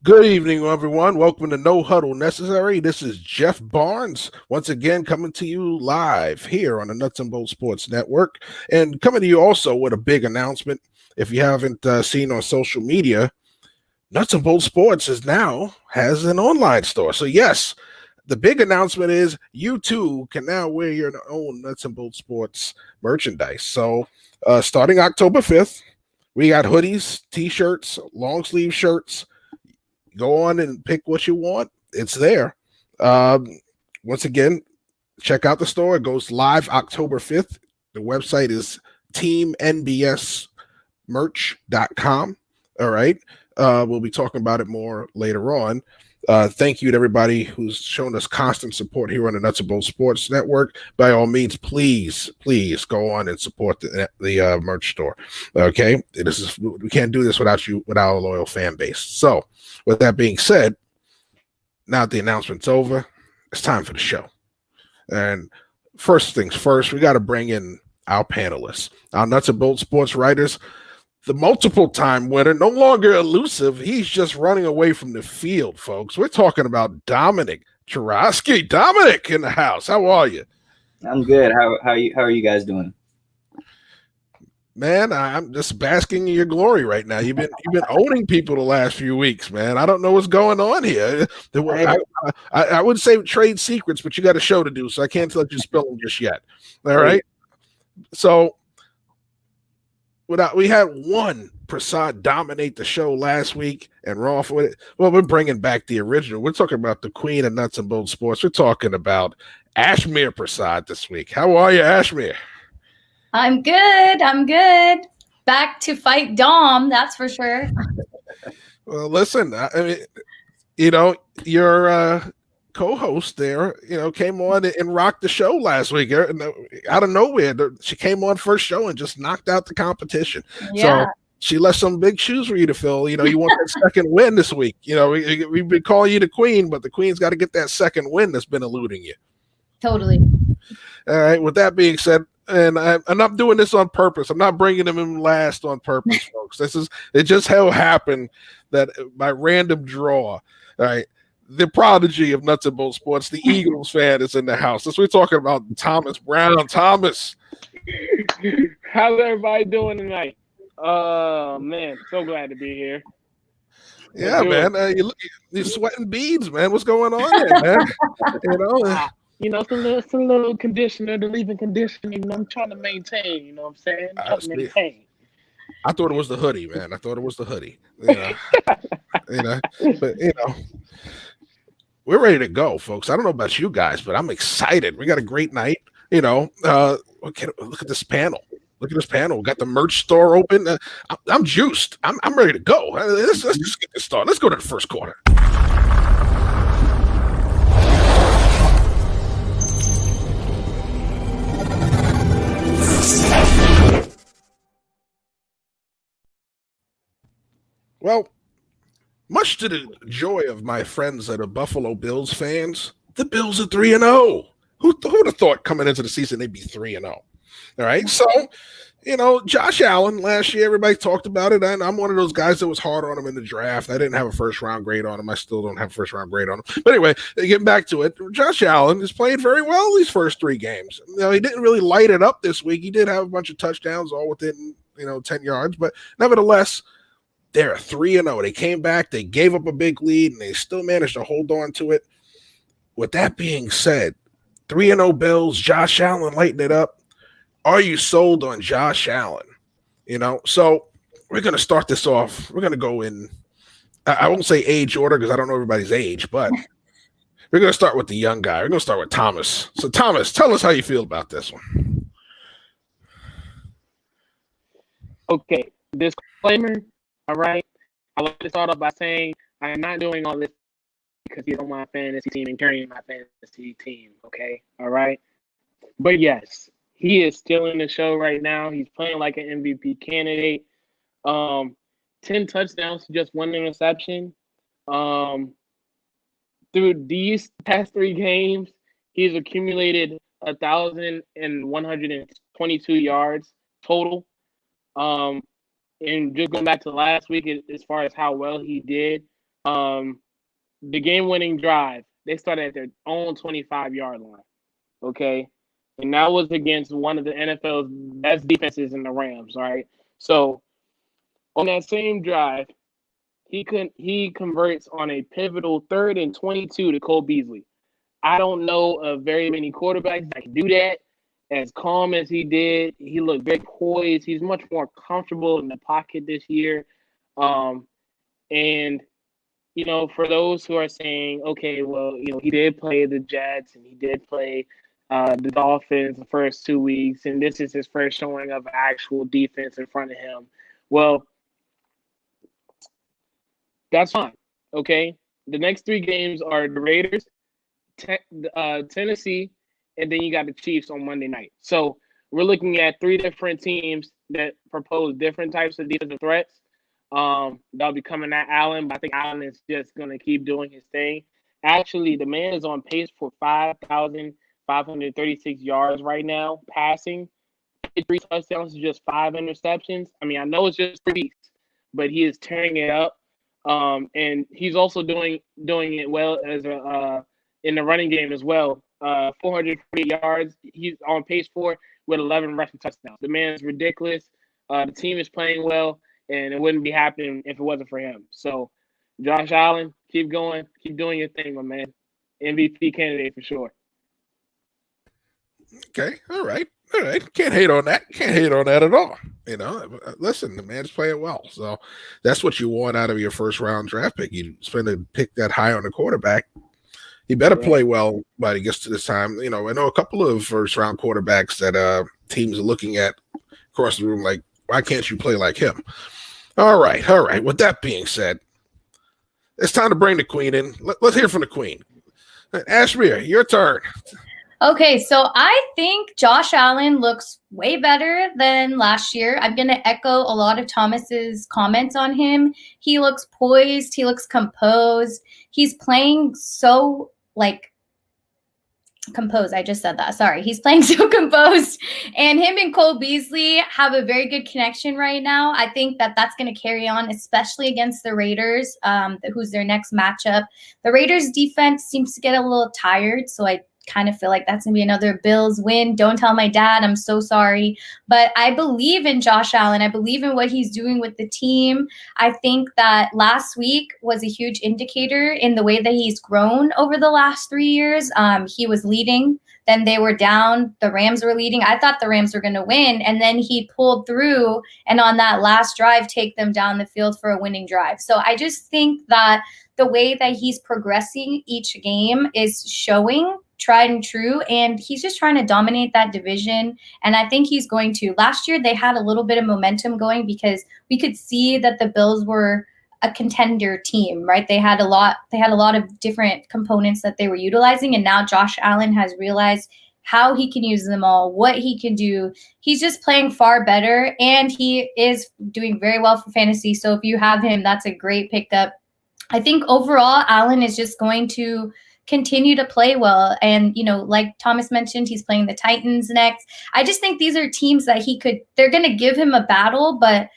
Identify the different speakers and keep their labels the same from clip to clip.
Speaker 1: Good evening, everyone. Welcome to No Huddle Necessary. This is Jeff Barnes, once again coming to you live here on the Nuts and Bolts Sports Network, and coming to you also with a big announcement. If you haven't seen on social media, Nuts and Bolts Sports is now has an online store. So yes, the big announcement is you too can now wear your own Nuts and Bolts Sports merchandise. So starting October 5th, we got hoodies, t-shirts, long sleeve shirts. Go on and pick what you want. It's there. Um, Once again, check out the store. It goes live October 5th. The website is teamnbsmerch.com. All right. We'll be talking about it more later on. Thank you to everybody who's shown us constant support here on the Nuts and Bolts Sports Network. By all means, please go on and support the merch store. Okay, we can't do this without you, without a loyal fan base. So, with that being said, now that the announcement's over, it's time for the show. And first things first, we got to bring in our panelists, our Nuts and Bolts Sports writers. The multiple time winner, no longer elusive. He's just running away from the field, folks. We're talking about Dominic Churosky. Dominic in the house. How are you?
Speaker 2: I'm good. How are you guys doing?
Speaker 1: Man, I'm just basking in your glory right now. You've been owning people the last few weeks, man. I don't know what's going on here. I would say trade secrets, but you got a show to do, so I can't let you spill them just yet. All right. So we had one Prasad dominate the show last week and Raw with it. Well, we're bringing back the original. We're talking about the queen of Nuts and Bolts Sports. We're talking about Ashmir Prasad this week. How are you, Ashmir?
Speaker 3: I'm good. Back to fight Dom, that's for sure.
Speaker 1: Well, listen, I mean, your co-host there, came on and rocked the show last week. Out of nowhere, she came on first show and just knocked out the competition. Yeah. So she left some big shoes for you to fill. You want that second win this week. We've been calling you the queen, but the queen's got to get that second win that's been eluding you.
Speaker 3: Totally.
Speaker 1: All right. With that being said, and I'm not doing this on purpose. I'm not bringing them in last on purpose, folks. It just how happened that by random draw, all right, the prodigy of Nuts and Bolts Sports, the Eagles fan, is in the house. That's what we're talking about. Thomas Brown. Thomas.
Speaker 4: How's everybody doing tonight? Man, so glad to be here.
Speaker 1: Yeah, man. You're sweating beads, man. What's going on there, man?
Speaker 4: Some little conditioner, the leave-in conditioning. I'm trying to maintain. You know what I'm saying? Maintain.
Speaker 1: I thought it was the hoodie, man. I thought it was the hoodie. But we're ready to go, folks. I don't know about you guys, but I'm excited. We got a great night. Look at this panel. Look at this panel. We got the merch store open. I'm juiced. I'm ready to go. Let's just get this started. Let's go to the first quarter. Well, much to the joy of my friends that are Buffalo Bills fans, the Bills are 3-0. Who'd have thought coming into the season they'd be 3-0? All right, so Josh Allen last year, everybody talked about it, and I'm one of those guys that was hard on him in the draft. I didn't have a first round grade on him. I still don't have a first round grade on him. But anyway, getting back to it, Josh Allen is playing very well these first three games. He didn't really light it up this week. He did have a bunch of touchdowns, all within 10 yards, but nevertheless, they're 3-0. They came back, they gave up a big lead, and they still managed to hold on to it. With that being said, 3-0 Bills, Josh Allen lighting it up. Are you sold on Josh Allen? So we're going to start this off. We're going to go in, I won't say age order because I don't know everybody's age, but we're going to start with the young guy. We're going to start with Thomas. So, Thomas, tell us how you feel about this one.
Speaker 4: Okay, disclaimer. All right. I want to start off by saying I am not doing all this because he's on my fantasy team and carrying my fantasy team. Okay. All right. But yes, he is still in the show right now. He's playing like an MVP candidate. 10 touchdowns to just 1 interception. Through these past 3 games, he's accumulated 1,122 yards total. And just going back to last week, as far as how well he did, The game-winning drive, they started at their own 25-yard line. Okay, and that was against one of the NFL's best defenses in the Rams. All right, so on that same drive, he converts on a pivotal 3rd and 22 to Cole Beasley. I don't know of very many quarterbacks that can do that as calm as he did. He looked very poised. He's much more comfortable in the pocket this year. And, for those who are saying, okay, well, he did play the Jets and he did play the Dolphins the first 2 weeks, and this is his first showing of actual defense in front of him. Well, that's fine. Okay. The next 3 games are the Raiders, Tennessee, and then you got the Chiefs on Monday night. So we're looking at 3 different teams that propose different types of defensive threats. They'll be coming at Allen, but I think Allen is just going to keep doing his thing. Actually, the man is on pace for 5,536 yards right now, passing 3 touchdowns to just 5 interceptions. I mean, I know it's just 3 weeks, but he is tearing it up. And he's also doing it well as in the running game as well. 440 yards he's on pace for with 11 rushing touchdowns. The man is ridiculous. The team is playing well, and it wouldn't be happening if it wasn't for him. So, Josh Allen, keep going, keep doing your thing, my man. MVP candidate for sure.
Speaker 1: Okay, all right. Can't hate on that. Can't hate on that at all. Listen, the man's playing well. So that's what you want out of your first round draft pick. You spend a pick that high on the quarterback. He better play well when he gets to this time. I know a couple of first round quarterbacks that teams are looking at across the room like, why can't you play like him? All right. With that being said, it's time to bring the queen in. Let's hear from the queen. Ashmere, your turn.
Speaker 3: Okay, so I think Josh Allen looks way better than last year. I'm going to echo a lot of Thomas's comments on him. He looks poised. He looks composed. He's playing so, composed. I just said that. Sorry. He's playing so composed. And him and Cole Beasley have a very good connection right now. I think that that's going to carry on, especially against the Raiders, who's their next matchup. The Raiders defense seems to get a little tired, so I kind of feel like that's going to be another Bills win. Don't tell my dad. I'm so sorry. But I believe in Josh Allen. I believe in what he's doing with the team. I think that last week was a huge indicator in the way that he's grown over the last 3 years. He was leading. Then they were down. The Rams were leading. I thought the Rams were going to win. And then he pulled through and on that last drive, take them down the field for a winning drive. So I just think that the way that he's progressing each game is showing tried and true, and he's just trying to dominate that division, and I think he's going to. Last year, they had a little bit of momentum going because we could see that the Bills were a contender team, right? They had a lot of different components that they were utilizing, and now Josh Allen has realized how he can use them all, what he can do. He's just playing far better, and he is doing very well for fantasy, so if you have him, that's a great pickup. I think overall, Allen is just going to continue to play well. And, like Thomas mentioned, he's playing the Titans next. I just think these are teams that they're going to give him a battle, but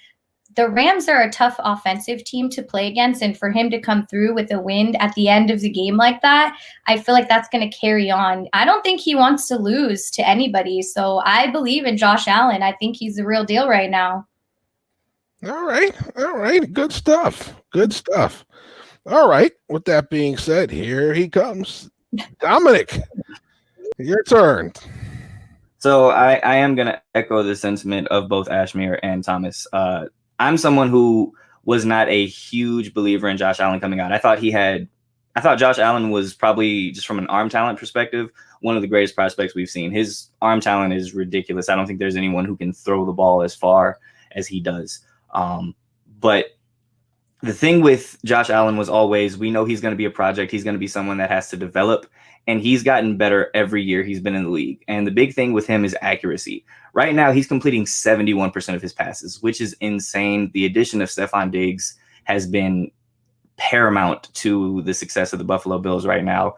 Speaker 3: the Rams are a tough offensive team to play against. And for him to come through with a win at the end of the game like that, I feel like that's going to carry on. I don't think he wants to lose to anybody. So I believe in Josh Allen. I think he's the real deal right now.
Speaker 1: All right. Good stuff. All right. With that being said, here he comes. Dominic, your turn.
Speaker 2: So I am going to echo the sentiment of both Ashmere and Thomas. I'm someone who was not a huge believer in Josh Allen coming out. I thought Josh Allen was probably, just from an arm talent perspective, one of the greatest prospects we've seen. His arm talent is ridiculous. I don't think there's anyone who can throw the ball as far as he does. But the thing with Josh Allen was always, we know he's going to be a project. He's going to be someone that has to develop, and he's gotten better every year he's been in the league. And the big thing with him is accuracy. Right now, he's completing 71% of his passes, which is insane. The addition of Stephon Diggs has been paramount to the success of the Buffalo Bills right now.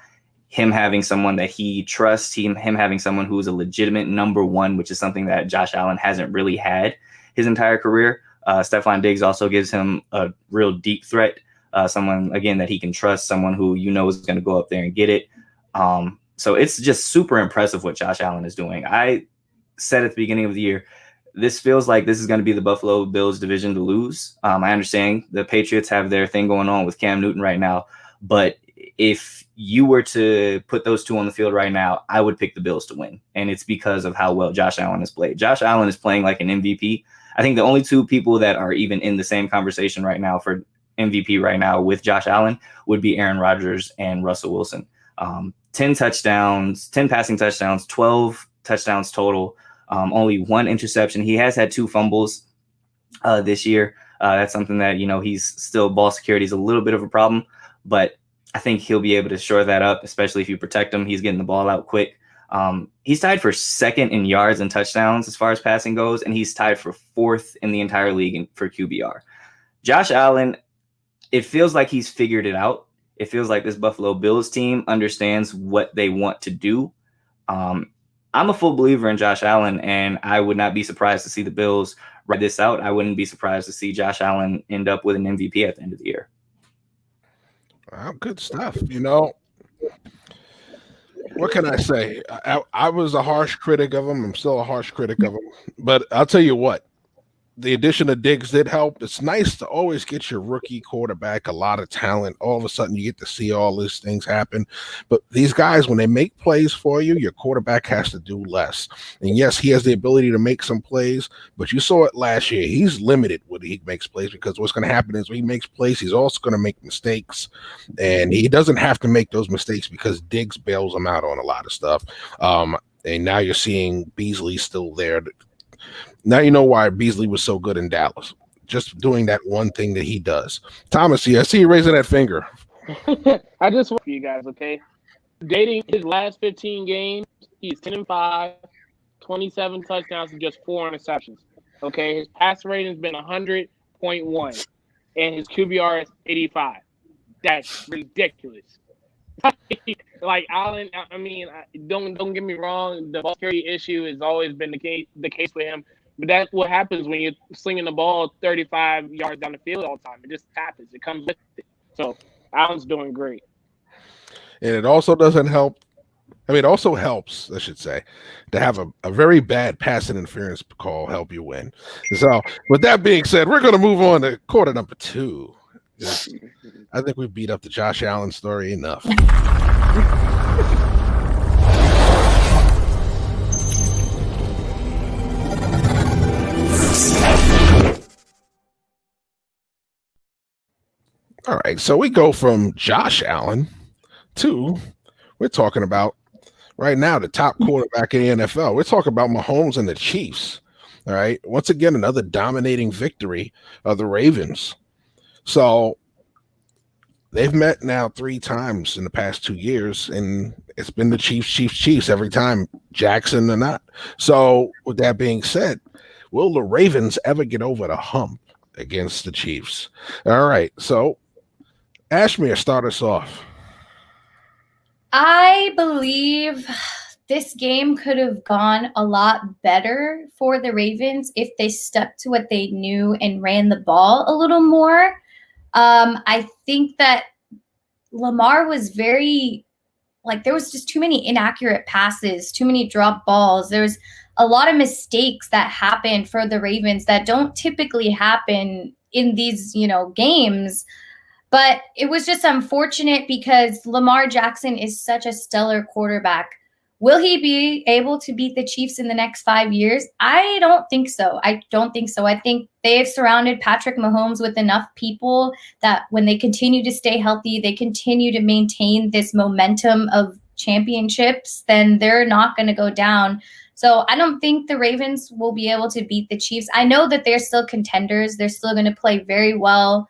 Speaker 2: Him having someone that he trusts, him having someone who is a legitimate number one, which is something that Josh Allen hasn't really had his entire career. Stephon Diggs also gives him a real deep threat. someone, again, that he can trust, someone who is going to go up there and get it. So it's just super impressive what Josh Allen is doing. I said at the beginning of the year, this feels like this is going to be the Buffalo Bills division to lose. I understand the Patriots have their thing going on with Cam Newton right now, but if you were to put those two on the field right now, I would pick the Bills to win. And it's because of how well Josh Allen has played. Josh Allen is playing like an MVP. I think the only two people that are even in the same conversation right now for MVP right now with Josh Allen would be Aaron Rodgers and Russell Wilson. 10 touchdowns, 10 passing touchdowns, 12 touchdowns total, only one interception. He has had 2 fumbles this year. That's something that, he's still, ball security is a little bit of a problem, but I think he'll be able to shore that up, especially if you protect him. He's getting the ball out quick. He's tied for 2nd in yards and touchdowns as far as passing goes, and he's tied for 4th in the entire league for QBR. Josh Allen, it feels like he's figured it out. It feels like this Buffalo Bills team understands what they want to do. I'm a full believer in Josh Allen, and I would not be surprised to see the Bills ride this out. I wouldn't be surprised to see Josh Allen end up with an MVP at the end of the year.
Speaker 1: Wow, good stuff. What can I say? I was a harsh critic of him. I'm still a harsh critic of him. But I'll tell you what, the addition of Diggs did help. It's nice to always get your rookie quarterback a lot of talent. All of a sudden, you get to see all these things happen. But these guys, when they make plays for you, your quarterback has to do less. And yes, he has the ability to make some plays, but you saw it last year. He's limited when he makes plays because what's going to happen is when he makes plays, he's also going to make mistakes. And he doesn't have to make those mistakes because Diggs bails him out on a lot of stuff. And now you're seeing Beasley still there. Now you know why Beasley was so good in Dallas. Just doing that one thing that he does. Thomas, I see you raising that finger.
Speaker 4: I just want you guys, okay? Dating his last 15 games, he's 10-5, 27 touchdowns, and just 4 interceptions. Okay, his pass rating's been 100.1, and his QBR is 85. That's ridiculous. Like Allen, I mean, don't get me wrong. The ball security issue has always been the case with him. But that's what happens when you're slinging the ball 35 yards down the field all the time. It just happens. It comes with it. So Allen's doing great.
Speaker 1: And it also doesn't help. I mean, it also helps, I should say, to have a very bad pass interference call help you win. So with that being said, we're going to move on to quarter number 2. I think we've beat up the Josh Allen story enough. All right, so we go from Josh Allen to, we're talking about right now the top quarterback in the NFL. We're talking about Mahomes and the Chiefs. All right, once again, another dominating victory of the Ravens. So they've met now 3 times in the past 2 years, and it's been the Chiefs every time, Jackson or not. So with that being said, will the Ravens ever get over the hump against the Chiefs? All right, so Ashmere, start us off.
Speaker 3: I believe this game could have gone a lot better for the Ravens if they stuck to what they knew and ran the ball a little more. I think that Lamar was very, there was just too many inaccurate passes, too many drop balls. There's a lot of mistakes that happened for the Ravens that don't typically happen in these, games. But it was just unfortunate because Lamar Jackson is such a stellar quarterback. Will he be able to beat the Chiefs in the next 5 years? I don't think so. I think they've surrounded Patrick Mahomes with enough people that when they continue to stay healthy, they continue to maintain this momentum of championships, then they're not going to go down. So I don't think the Ravens will be able to beat the Chiefs. I know that they're still contenders. They're still going to play very well,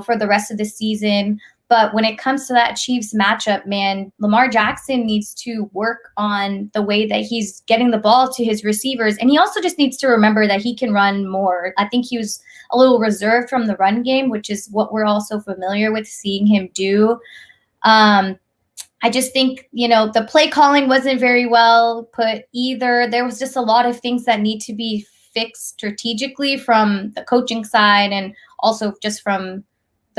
Speaker 3: for the rest of the season. But when it comes to that Chiefs matchup, man, Lamar Jackson needs to work on the way that he's getting the ball to his receivers. And he also just needs to remember that he can run more. I think he was a little reserved from the run game, which is what we're also familiar with seeing him do. I just think, the play calling wasn't very well put either. There was just a lot of things that need to be fixed strategically from the coaching side and also just from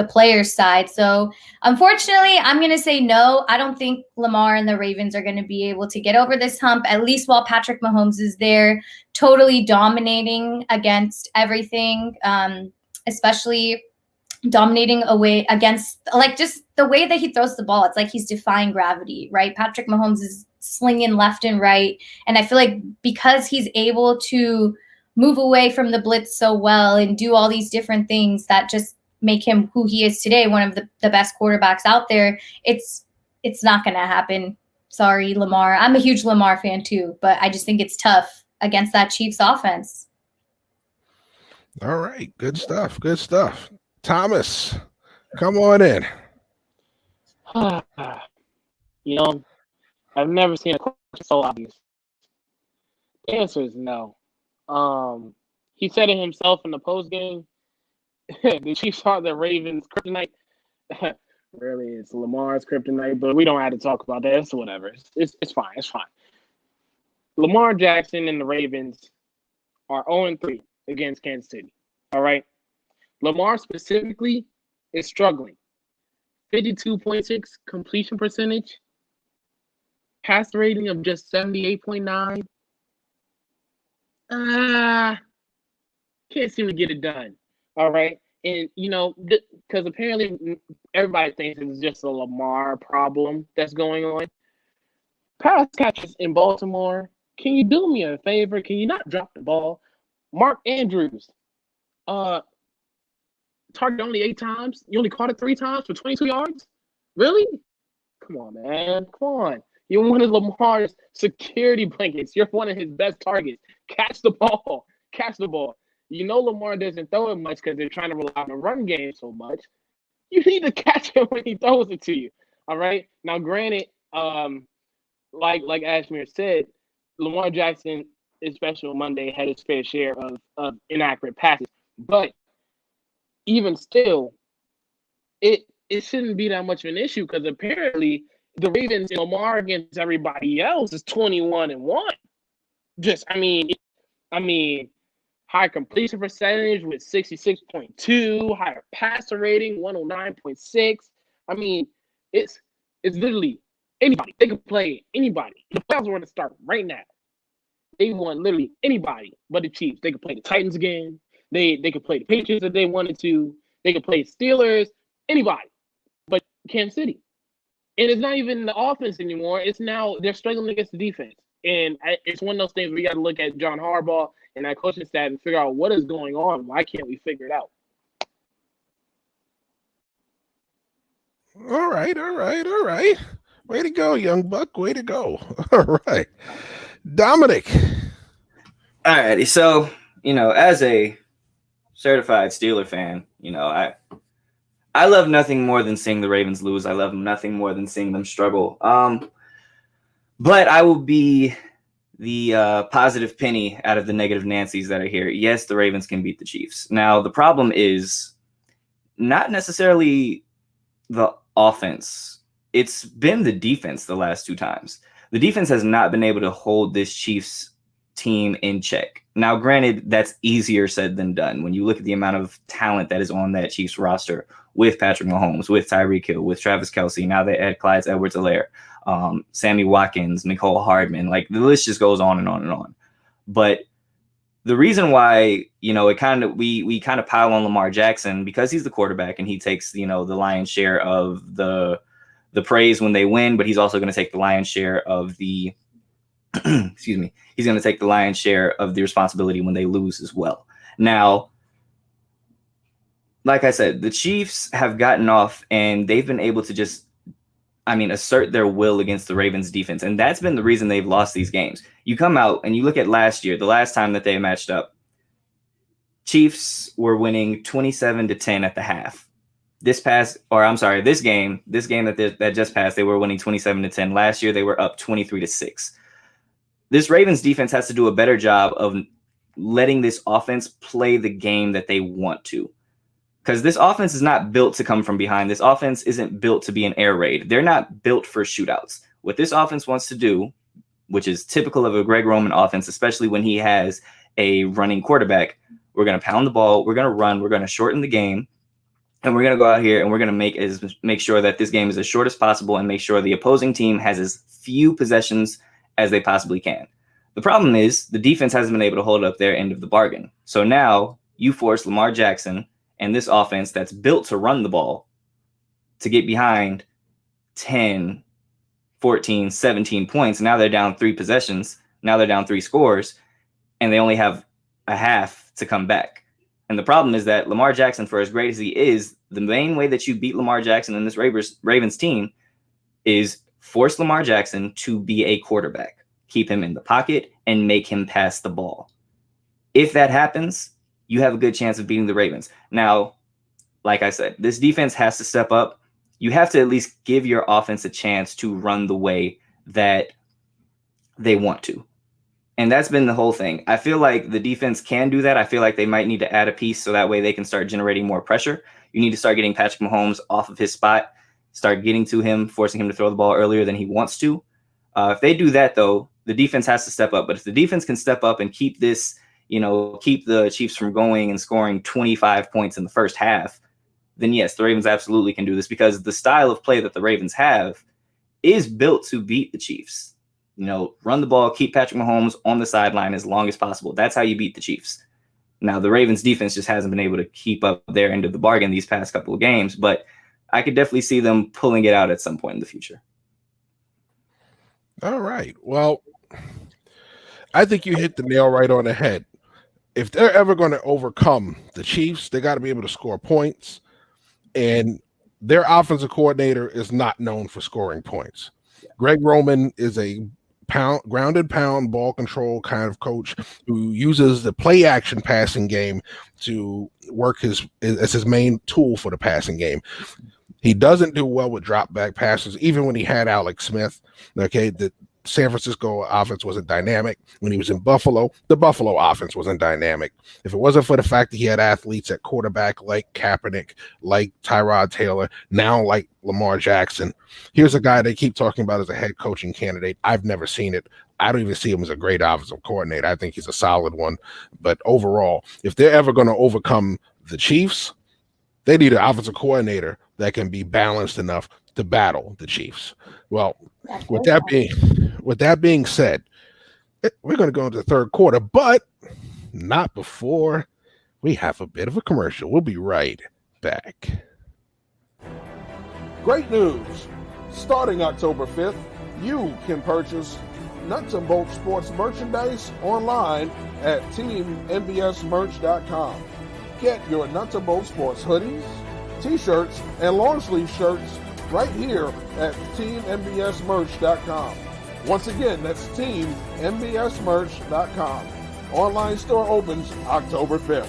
Speaker 3: the players' side. So unfortunately, I'm going to say no. I don't think Lamar and the Ravens are going to be able to get over this hump, at least while Patrick Mahomes is there, totally dominating against everything, especially dominating away against, like, just the way that he throws the ball. It's like he's defying gravity, right? Patrick Mahomes is slinging left and right. And I feel like because he's able to move away from the blitz so well and do all these different things that just make him who he is today, one of the best quarterbacks out there, it's not going to happen. Sorry, Lamar. I'm a huge Lamar fan too, but I just think it's tough against that Chiefs offense.
Speaker 1: All right. Good stuff. Good stuff. Thomas, come on in.
Speaker 4: You know, I've never seen a question so obvious. The answer is no. He said it himself in the post game. The Chiefs are the Ravens' kryptonite. Really, it's Lamar's kryptonite, but we don't have to talk about that. It's whatever. It's fine. It's fine. Lamar Jackson and the Ravens are 0-3 against Kansas City. All right. Lamar specifically is struggling. 52.6 completion percentage, pass rating of just 78.9. Can't seem to get it done. All right. And, you know, because apparently everybody thinks it's just a Lamar problem that's going on. Pass catches in Baltimore. Can you do me a favor? Can you not drop the ball? Mark Andrews, targeted only 8 times. You only caught it 3 times for 22 yards? Really? Come on, man. Come on. You're one of Lamar's security blankets. You're one of his best targets. Catch the ball. Catch the ball. You know Lamar doesn't throw it much because they're trying to rely on the run game so much. You need to catch it when he throws it to you. All right? Now, granted, like Ashmere said, Lamar Jackson, especially on Monday, had his fair share of inaccurate passes. But even still, it shouldn't be that much of an issue because apparently the Ravens and Lamar against everybody else is 21-1. Just, I mean, higher completion percentage with 66.2, higher passer rating 109.6. I mean, it's literally anybody. They could play anybody. The playoffs were going to start right now. They want literally anybody but the Chiefs. They could play the Titans again. They could play the Patriots if they wanted to. They could play Steelers, anybody but Kansas City. And it's not even the offense anymore. It's now they're struggling against the defense. And it's one of those things we got to look at John Harbaugh and that coaching staff and figure out what is going on. Why can't we figure it out?
Speaker 1: All right. Way to go, young buck. Way to go. All right. Dominic.
Speaker 2: All righty. So, as a certified Steeler fan, I love nothing more than seeing the Ravens lose. I love nothing more than seeing them struggle. But I will be the positive penny out of the negative Nancys that are here. Yes, the Ravens can beat the Chiefs. Now, the problem is not necessarily the offense. It's been the defense the last 2 times. The defense has not been able to hold this Chiefs team in check. Now, granted, that's easier said than done. When you look at the amount of talent that is on that Chiefs roster with Patrick Mahomes, with Tyreek Hill, with Travis Kelce, now they add Clyde Edwards-Helaire, Sammy Watkins, Mecole Hardman, like the list just goes on and on and on. But the reason why, we kind of pile on Lamar Jackson because he's the quarterback and he takes, the lion's share of the praise when they win, but he's also going to take the lion's share of the excuse me, he's going to take the lion's share of the responsibility when they lose as well. Now, like I said, the Chiefs have gotten off and they've been able to just, assert their will against the Ravens defense. And that's been the reason they've lost these games. You come out and you look at last year, the last time that they matched up, Chiefs were winning 27-10 at the half. This game that just passed, they were winning 27-10. Last year, they were up 23-6. This Ravens defense has to do a better job of letting this offense play the game that they want to. Because this offense is not built to come from behind. This offense isn't built to be an air raid. They're not built for shootouts. What this offense wants to do, which is typical of a Greg Roman offense, especially when he has a running quarterback, we're going to pound the ball, we're going to run, we're going to shorten the game, And we're going to go out here and we're going to make sure that this game is as short as possible and make sure the opposing team has as few possessions as they possibly can. The problem is the defense hasn't been able to hold up their end of the bargain. So now you force Lamar Jackson and this offense that's built to run the ball to get behind 10, 14, 17 points. Now they're down 3 possessions. Now they're down 3 scores, and they only have a half to come back. And the problem is that Lamar Jackson, for as great as he is, the main way that you beat Lamar Jackson and this Ravens team is force Lamar Jackson to be a quarterback, keep him in the pocket, and make him pass the ball. If that happens, you have a good chance of beating the Ravens. Now, like I said, this defense has to step up. You have to at least give your offense a chance to run the way that they want to. And that's been the whole thing. I feel like the defense can do that. I feel like they might need to add a piece so that way they can start generating more pressure. You need to start getting Patrick Mahomes off of his spot, start getting to him, forcing him to throw the ball earlier than he wants to. If they do that, though, the defense has to step up. But if the defense can step up and keep this, keep the Chiefs from going and scoring 25 points in the first half, then yes, the Ravens absolutely can do this because the style of play that the Ravens have is built to beat the Chiefs. Run the ball, keep Patrick Mahomes on the sideline as long as possible. That's how you beat the Chiefs. Now, the Ravens defense just hasn't been able to keep up their end of the bargain these past couple of games, but I could definitely see them pulling it out at some point in the future.
Speaker 1: All right. Well, I think you hit the nail right on the head. If they're ever going to overcome the Chiefs, they got to be able to score points. And their offensive coordinator is not known for scoring points. Greg Roman is a grounded pound ball control kind of coach who uses the play action passing game to work as his main tool for the passing game. He doesn't do well with drop back passes, even when he had Alex Smith. Okay, the San Francisco offense wasn't dynamic. When he was in Buffalo, the Buffalo offense wasn't dynamic. If it wasn't for the fact that he had athletes at quarterback like Kaepernick, like Tyrod Taylor, now like Lamar Jackson, here's a guy they keep talking about as a head coaching candidate. I've never seen it. I don't even see him as a great offensive coordinator. I think he's a solid one. But overall, if they're ever going to overcome the Chiefs, they need an offensive coordinator that can be balanced enough to battle the Chiefs. Well, with that being said, we're going to go into the third quarter, but not before we have a bit of a commercial. We'll be right back. Great news! Starting October 5th, you can purchase Nuts and Bolts sports merchandise online at teammbsmerch.com. Get your Nuts and Bolts sports hoodies, t-shirts, and long sleeve shirts right here at teammbsmerch.com. Once again, that's teammbsmerch.com. Online store opens October 5th.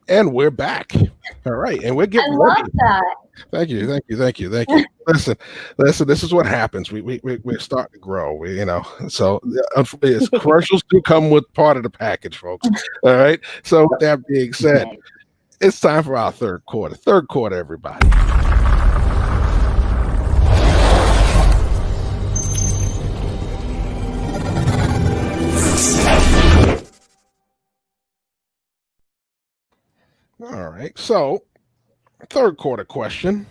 Speaker 1: And we're back. All right. And we're getting ready.
Speaker 3: I love that.
Speaker 1: Thank you. Listen, this is what happens. We're starting to grow, so commercials do come with part of the package, folks. All right. So with that being said, it's time for our third quarter. Third quarter, everybody. All right. So third quarter question.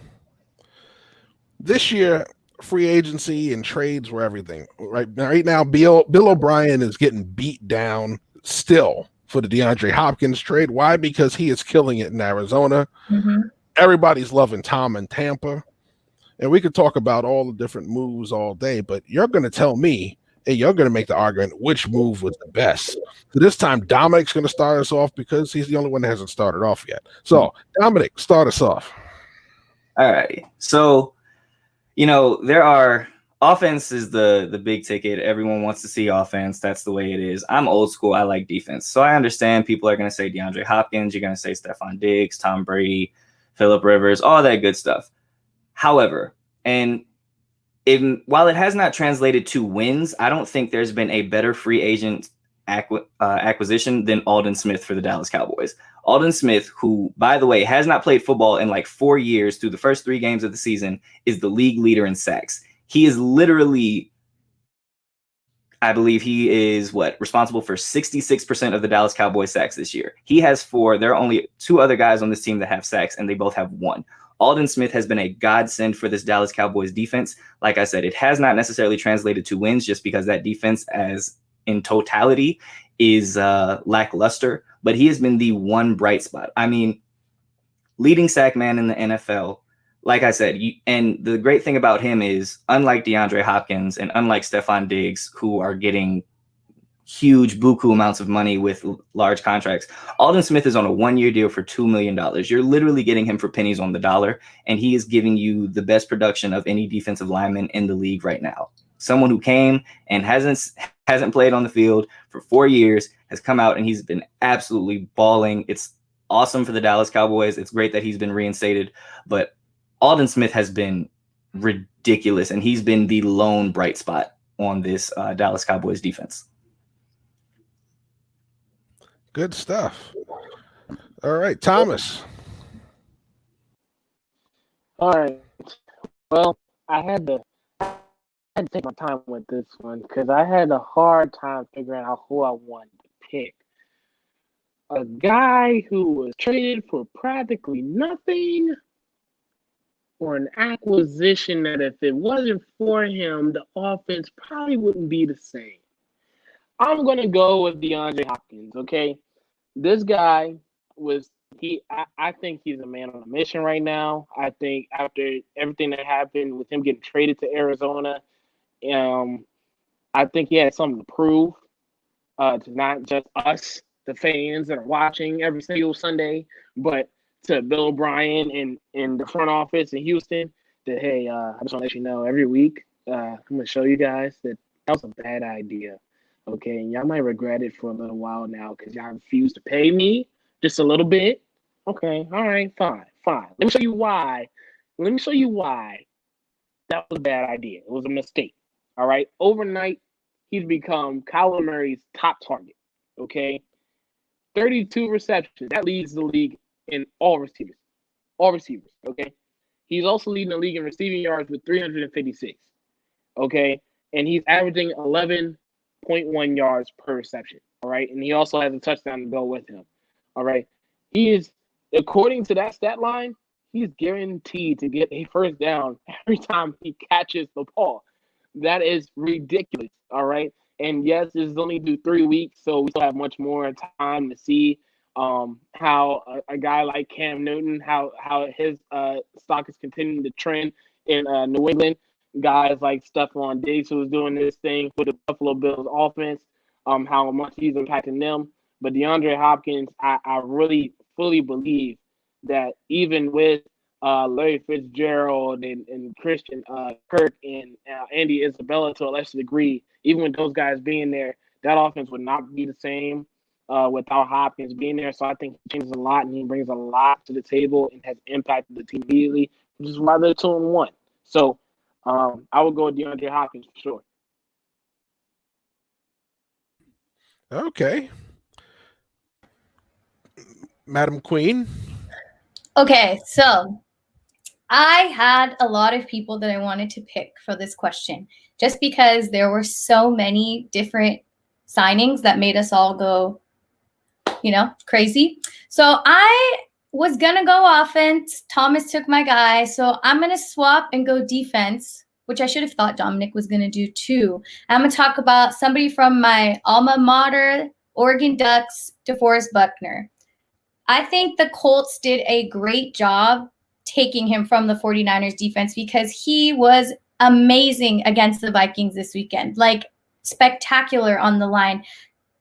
Speaker 1: This year, free agency and trades were everything. Right now, Bill O'Brien is getting beat down still for the DeAndre Hopkins trade. Why? Because he is killing it in Arizona. Mm-hmm. Everybody's loving Tom in Tampa. And we could talk about all the different moves all day, but you're going to tell me, and you're going to make the argument which move was the best. So this time, Dominic's going to start us off because he's the only one that hasn't started off yet. So, Dominic, start us off.
Speaker 2: All right. So, there are offense is the big ticket. Everyone wants to see offense. That's the way it is. I'm old school. I like defense. So I understand people are going to say DeAndre Hopkins. You're going to say Stephon Diggs, Tom Brady, Phillip Rivers, all that good stuff. However, while it has not translated to wins, I don't think there's been a better free agent acquisition than Aldon Smith for the Dallas Cowboys. Aldon Smith, who, by the way, has not played football in like 4 years through the first 3 games of the season, is the league leader in sacks. He is literally I believe he is responsible for 66% of the Dallas Cowboys sacks this year. He has 4. There are only 2 other guys on this team that have sacks, and they both have 1. Aldon Smith has been a godsend for this Dallas Cowboys defense. Like I said, it has not necessarily translated to wins just because that defense as in totality is lackluster, but he has been the one bright spot. I mean, leading sack man in the NFL. Like I said, and the great thing about him is, unlike DeAndre Hopkins and unlike Stephon Diggs, who are getting huge buku amounts of money with large contracts, Aldon Smith is on a 1-year deal for $2 million. You're literally getting him for pennies on the dollar, and he is giving you the best production of any defensive lineman in the league right now. Someone who came and hasn't played on the field for 4 years, has come out and he's been absolutely balling. It's awesome for the Dallas Cowboys. It's great that he's been reinstated, but Aldon Smith has been ridiculous, and he's been the lone bright spot on this Dallas Cowboys defense.
Speaker 1: Good stuff. All right, Thomas.
Speaker 4: All right. Well, I had to take my time with this one because I had a hard time figuring out who I wanted to pick. A guy who was traded for practically nothing, or an acquisition that if it wasn't for him, the offense probably wouldn't be the same. I'm going to go with DeAndre Hopkins, okay? This guy I think he's a man on a mission right now. I think after everything that happened with him getting traded to Arizona, I think he had something to prove to not just us, the fans that are watching every single Sunday, but to Bill O'Brien and the front office in Houston that, hey, I just want to let you know every week, I'm going to show you guys that was a bad idea. Okay, and y'all might regret it for a little while now because y'all refuse to pay me just a little bit. Okay, all right, fine. Let me show you why. That was a bad idea. It was a mistake. All right, overnight, he's become Kyler Murray's top target. Okay, 32 receptions. That leads the league in all receivers. Okay, he's also leading the league in receiving yards with 356. Okay, and he's averaging 11.1 yards per reception. All right, and he also has a touchdown to go with him. All right, he is, according to that stat line, he's guaranteed to get a first down every time he catches the ball. That is ridiculous. All right, and yes, this is only through 3 weeks, so we still have much more time to see how a guy like Cam Newton, how his stock is continuing to trend in New England. Guys like Stephon Diggs, who is doing this thing for the Buffalo Bills offense, how much he's impacting them. But DeAndre Hopkins, I really fully believe that even with Larry Fitzgerald and Christian Kirk and Andy Isabella to a lesser degree, even with those guys being there, that offense would not be the same without Hopkins being there. So I think he changes a lot, and he brings a lot to the table and has impacted the team immediately, which is why they're 2-1. So I would go with DeAndre Hopkins for sure.
Speaker 1: Okay. Madam Queen.
Speaker 3: Okay, so I had a lot of people that I wanted to pick for this question just because there were so many different signings that made us all go, crazy. So I was going to go offense. Thomas took my guy. So I'm going to swap and go defense, which I should have thought Dominic was going to do too. I'm going to talk about somebody from my alma mater, Oregon Ducks, DeForest Buckner. I think the Colts did a great job taking him from the 49ers defense because he was amazing against the Vikings this weekend. Like, spectacular on the line.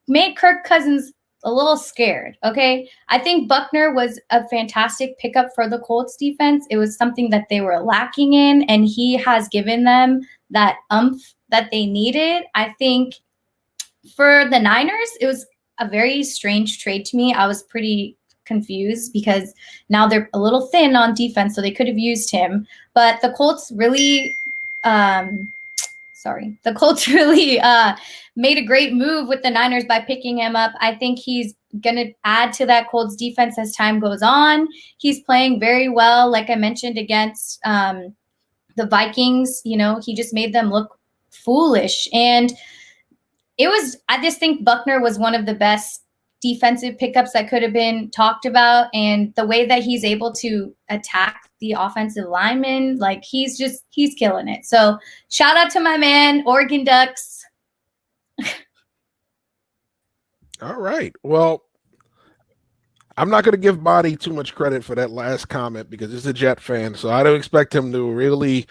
Speaker 3: Made Kirk Cousins a little scared, okay? I think Buckner was a fantastic pickup for the Colts defense. It was something that they were lacking in, and he has given them that oomph that they needed. I think for the Niners, it was a very strange trade to me. I was pretty confused because now they're a little thin on defense, so they could have used him. But the Colts really made a great move with the Niners by picking him up. I think he's going to add to that Colts defense as time goes on. He's playing very well, like I mentioned, against the Vikings. He just made them look foolish. And I just think Buckner was one of the best defensive pickups that could have been talked about. And the way that he's able to attack the offensive lineman, like he's killing it. So shout out to my man, Oregon Ducks.
Speaker 1: All right. Well, I'm not going to give Bonnie too much credit for that last comment because he's a Jet fan. So I don't expect him to really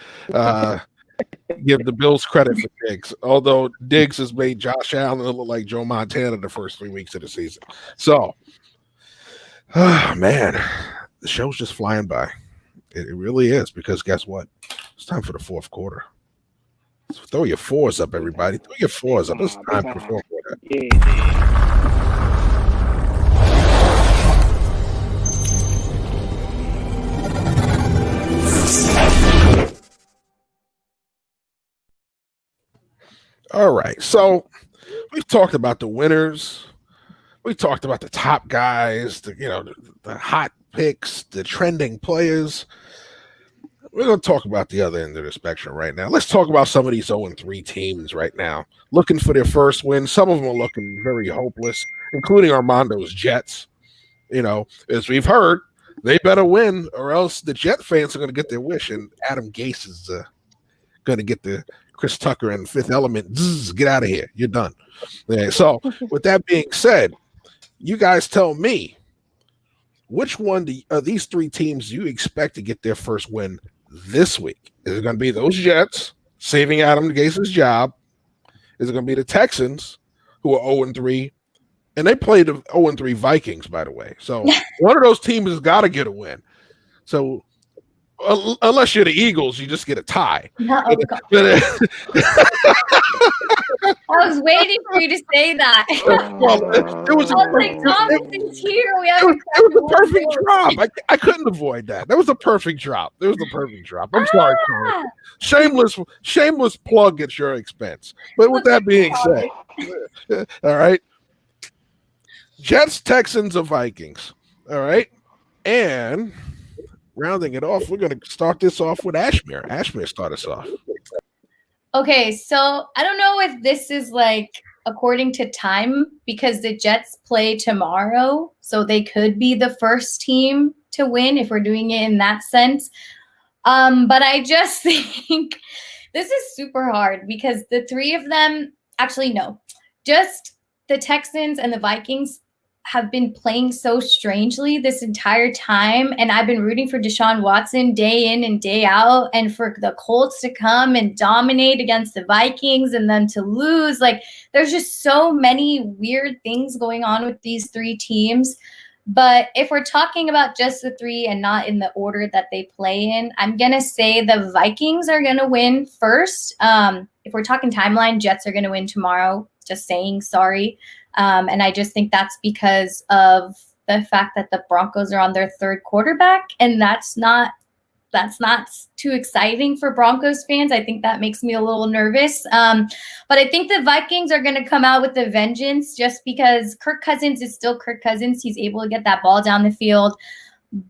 Speaker 1: give the Bills credit for Diggs, although Diggs has made Josh Allen look like Joe Montana the first 3 weeks of the season. So, man, the show's just flying by. It really is, because guess what? It's time for the fourth quarter. So throw your fours up, everybody. Throw your fours up. It's time for the fourth quarter.
Speaker 4: Yeah.
Speaker 1: All right. So we've talked about the winners. We talked about the top guys, the hot picks, the trending players. We're going to talk about the other end of the spectrum right now. Let's talk about some of these 0-3 teams right now, looking for their first win. Some of them are looking very hopeless, including Armando's Jets. As we've heard, they better win or else the Jet fans are going to get their wish, and Adam Gase is going to get the Chris Tucker and Fifth Element. Get out of here. You're done. Okay, so with that being said, you guys tell me, which one of these three teams do you expect to get their first win this week? Is it going to be those Jets saving Adam Gase's job? Is it going to be the Texans, who are 0-3? And they played the 0-3 Vikings, by the way. So one of those teams has got to get a win. So unless you're the Eagles, you just get a tie.
Speaker 3: I was waiting for you to say that.
Speaker 1: Well, it was
Speaker 3: like, Thomas is here.
Speaker 1: It was a perfect drop. I couldn't avoid that. That was a perfect drop. I'm sorry, Thomas. Shameless plug at your expense. But with that being said, all right. Jets, Texans, or Vikings. All right. And rounding it off, we're going to start this off with Ashmere. Ashmere, start us off.
Speaker 3: Okay, so I don't know if this is like according to time, because the Jets play tomorrow, so they could be the first team to win if we're doing it in that sense. But I just think this is super hard because the three of them, actually, no, just the Texans and the Vikings have been playing so strangely this entire time. And I've been rooting for Deshaun Watson day in and day out, and for the Colts to come and dominate against the Vikings and then to lose. Like, there's just so many weird things going on with these three teams. But if we're talking about just the three and not in the order that they play in, I'm going to say the Vikings are going to win first. If we're talking timeline, Jets are going to win tomorrow. Just saying, sorry. And I just think that's because of the fact that the Broncos are on their third quarterback, and that's not too exciting for Broncos fans. I think that makes me a little nervous. But I think the Vikings are going to come out with a vengeance, just because Kirk Cousins is still Kirk Cousins. He's able to get that ball down the field.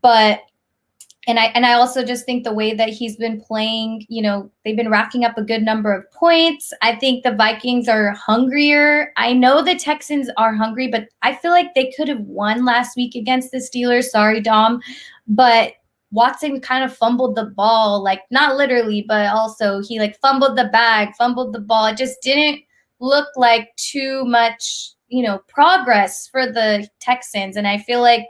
Speaker 3: But I also just think the way that he's been playing, they've been racking up a good number of points. I think the Vikings are hungrier. I know the Texans are hungry, but I feel like they could have won last week against the Steelers. Sorry, Dom. But Watson kind of fumbled the ball, like not literally, but also he fumbled the bag, fumbled the ball. It just didn't look like too much, progress for the Texans. And I feel like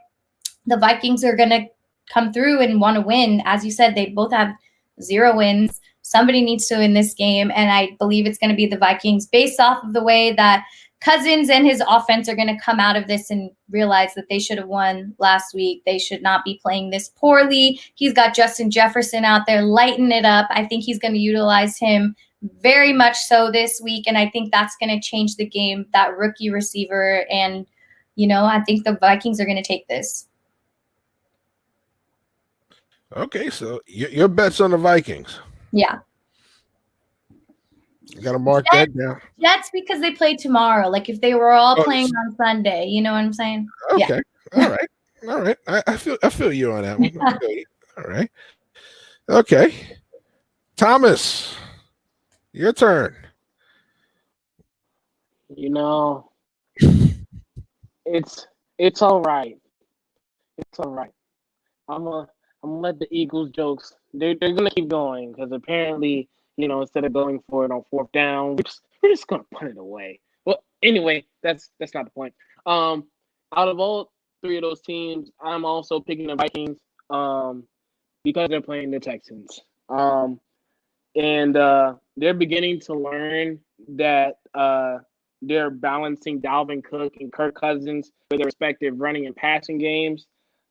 Speaker 3: the Vikings are going to come through and want to win. As you said, they both have 0 wins. Somebody needs to win this game, and I believe it's going to be the Vikings, based off of the way that Cousins and his offense are going to come out of this and realize that they should have won last week. They should not be playing this poorly. He's got Justin Jefferson out there lighting it up. I think he's going to utilize him very much so this week, and I think that's going to change the game, that rookie receiver. And, I think the Vikings are going to take this.
Speaker 1: Okay, so your bet's on the Vikings.
Speaker 3: Yeah.
Speaker 1: You got to mark that down.
Speaker 3: That's because they play tomorrow. Like if they were all playing on Sunday, you know what I'm saying?
Speaker 1: Okay.
Speaker 3: Yeah.
Speaker 1: All right. I feel you on that one. I feel you. All right. Okay. Thomas, your turn.
Speaker 4: You know, it's it's all right. It's all right. I'm gonna let the Eagles jokes. They're gonna keep going because apparently, instead of going for it on fourth down, we're just gonna put it away. Well, anyway, that's not the point. Um, Out of all three of those teams, I'm also picking the Vikings. Because they're playing the Texans. And they're beginning to learn that they're balancing Dalvin Cook and Kirk Cousins for their respective running and passing games.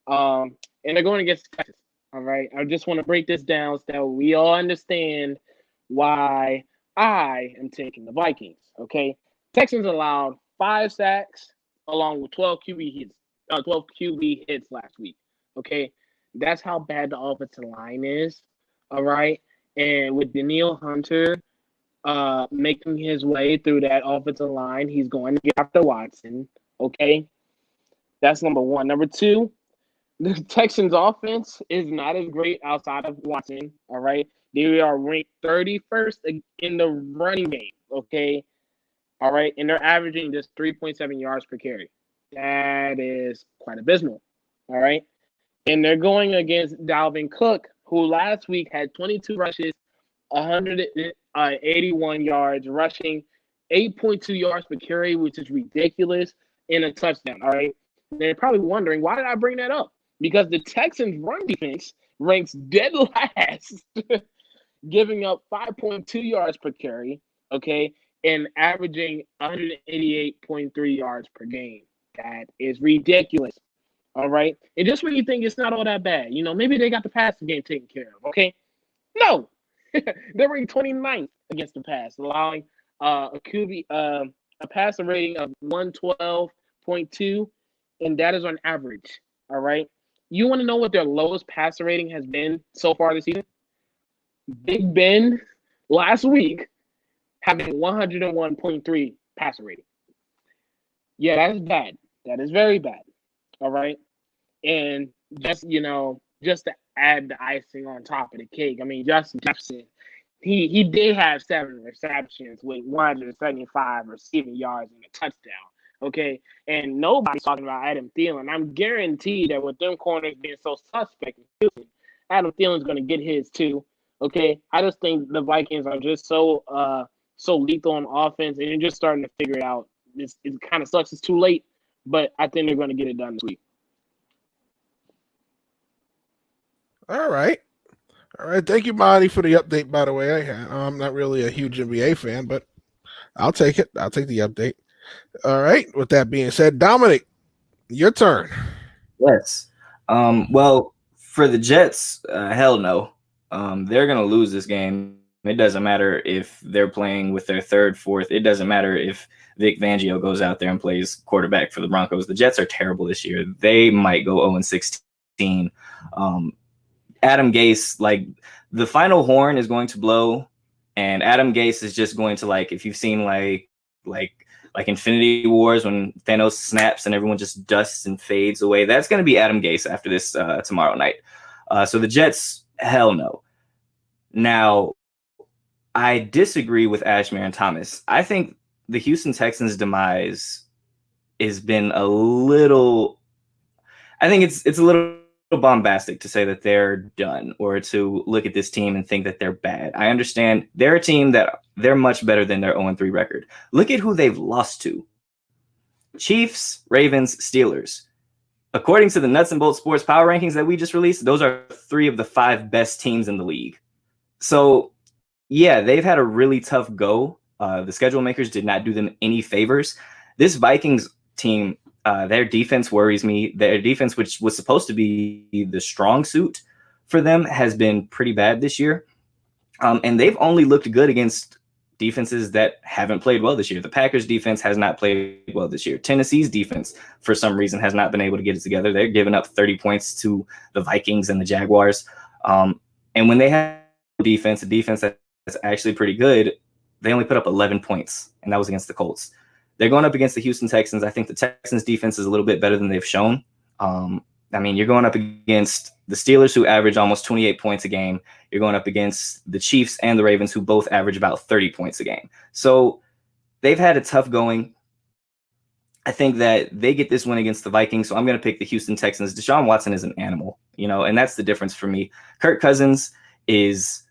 Speaker 4: And they're going against Texas. All right. I just want to break this down so that we all understand why I am taking the Vikings. Okay. Texans allowed 5 sacks along with 12 QB hits last week. Okay. That's how bad the offensive line is. All right. And with Daniil Hunter making his way through that offensive line, he's going to get after Watson. Okay. That's number one. Number two, the Texans offense is not as great outside of Watson. All right. They are ranked 31st in the running game. Okay. All right. And they're averaging just 3.7 yards per carry. That is quite abysmal. All right. And they're going against Dalvin Cook, who last week had 22 rushes, 181 yards, rushing 8.2 yards per carry, which is ridiculous, and a touchdown. All right. They're probably wondering, why did I bring that up? Because the Texans' run defense ranks dead last, giving up 5.2 yards per carry, okay, and averaging 188.3 yards per game. That is ridiculous. All right. And just when you think it's not all that bad, maybe they got the passing game taken care of. Okay. No. They're ranked 29th against the pass, allowing a passer rating of 112.2, and that is on average. All right. You want to know what their lowest passer rating has been so far this season? Big Ben last week having 101.3 passer rating. Yeah, that is bad. That is very bad. All right. And just to add the icing on top of the cake, I mean, Justin Jefferson, he did have 7 receptions with 175 receiving yards and a touchdown. Okay. And nobody's talking about Adam Thielen. I'm guaranteed that with them corners being so suspect, Adam Thielen's going to get his too. Okay. I just think the Vikings are just so lethal on offense, and you're just starting to figure it out. It kind of sucks. It's too late, but I think they're going to get it done this week.
Speaker 1: All right. Thank you, Monty, for the update, by the way. I'm not really a huge NBA fan, but I'll take it. I'll take the update. All right. With that being said, Dominic, your turn.
Speaker 2: Yes. Well, for the Jets, hell no. They're going to lose this game. It doesn't matter if they're playing with their third, fourth. It doesn't matter if Vic Fangio goes out there and plays quarterback for the Broncos. The Jets are terrible this year. They might go 0-16. Adam Gase, like, the final horn is going to blow, and Adam Gase is just going to, like, if you've seen like Infinity Wars when Thanos snaps and everyone just dusts and fades away, that's going to be Adam Gase after this tomorrow night. So the Jets, hell no. Now, I disagree with Ashmere and Thomas. I think the Houston Texans' demise has been a little. I think it's a little bombastic to say that they're done, or to look at this team and think that they're bad. I understand they're a team that they're much better than their 0-3 record. Look at who they've lost to: Chiefs, Ravens, Steelers. According to the Nuts and Bolts Sports Power Rankings that we just released, those are 3 of the 5 best teams in the league. So, yeah, they've had a really tough go. The schedule makers did not do them any favors. This Vikings team, their defense worries me. Their defense, which was supposed to be the strong suit for them, has been pretty bad this year. And they've only looked good against defenses that haven't played well this year. The Packers defense has not played well this year. Tennessee's defense, for some reason, has not been able to get it together. They're giving up 30 points to the Vikings and the Jaguars. And when they have a defense that's actually pretty good, they only put up 11 points, and that was against the Colts. They're going up against the Houston Texans. I think the Texans defense is a little bit better than they've shown. I mean, you're going up against the Steelers, who average almost 28 points a game. You're going up against the Chiefs and the Ravens, who both average about 30 points a game. So they've had a tough going. I think that they get this win against the Vikings, so I'm going to pick the Houston Texans. Deshaun Watson is an animal, and that's the difference for me. Kirk Cousins is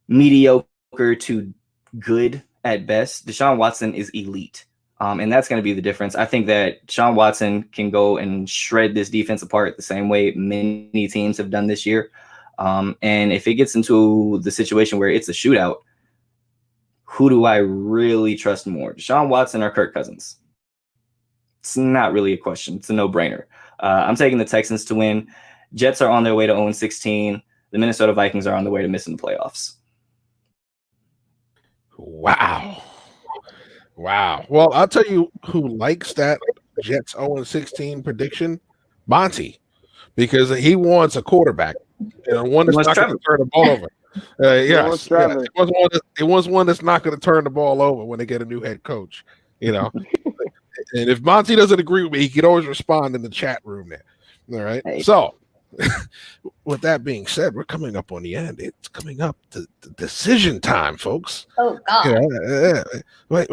Speaker 2: mediocre to good at best. Deshaun Watson is elite, and that's going to be the difference. I think that Deshaun Watson can go and shred this defense apart the same way many teams have done this year. And if it gets into the situation where it's a shootout, who do I really trust more, Deshaun Watson or Kirk Cousins? It's not really a question. It's a no-brainer. I'm taking the Texans to win. Jets are on their way to 0-16. The Minnesota Vikings are on their way to missing the playoffs.
Speaker 1: Wow. Well, I'll tell you who likes that Jets 0-16 prediction, Monty, because he wants a quarterback, one that's not going to turn the ball over. Yes. It was one that's not going to turn the ball over when they get a new head coach. And if Monty doesn't agree with me, he can always respond in the chat room there. All right. Hey. So, with that being said, we're coming up on the end. It's coming up to the decision time, folks.
Speaker 3: Oh, God.
Speaker 1: Wait.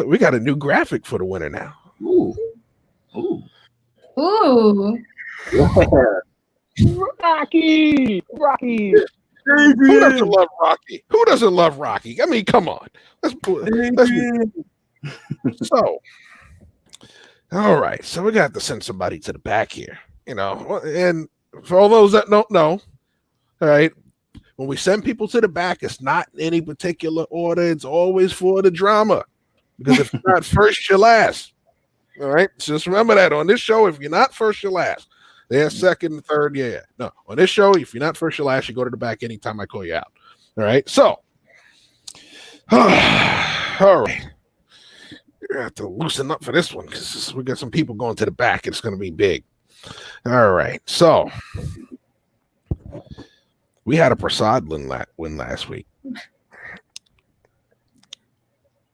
Speaker 1: We got a new graphic for the winner now.
Speaker 2: Ooh.
Speaker 4: Rocky.
Speaker 1: Who doesn't love Rocky? I mean, come on. So, all right. So we got to send somebody to the back here, and for all those that don't know, all right, when we send people to the back, it's not in any particular order. It's always for the drama, because if you're not first, you're last. All right. So just remember that on this show, if you're not first, you're last. They're second and third. Yeah. No, on this show, if you're not first, you're last. You go to the back anytime I call you out. All right. So, all right. We're going to have to loosen up for this one, because we got some people going to the back. It's going to be big. All right. So, we had a Prasad win last week.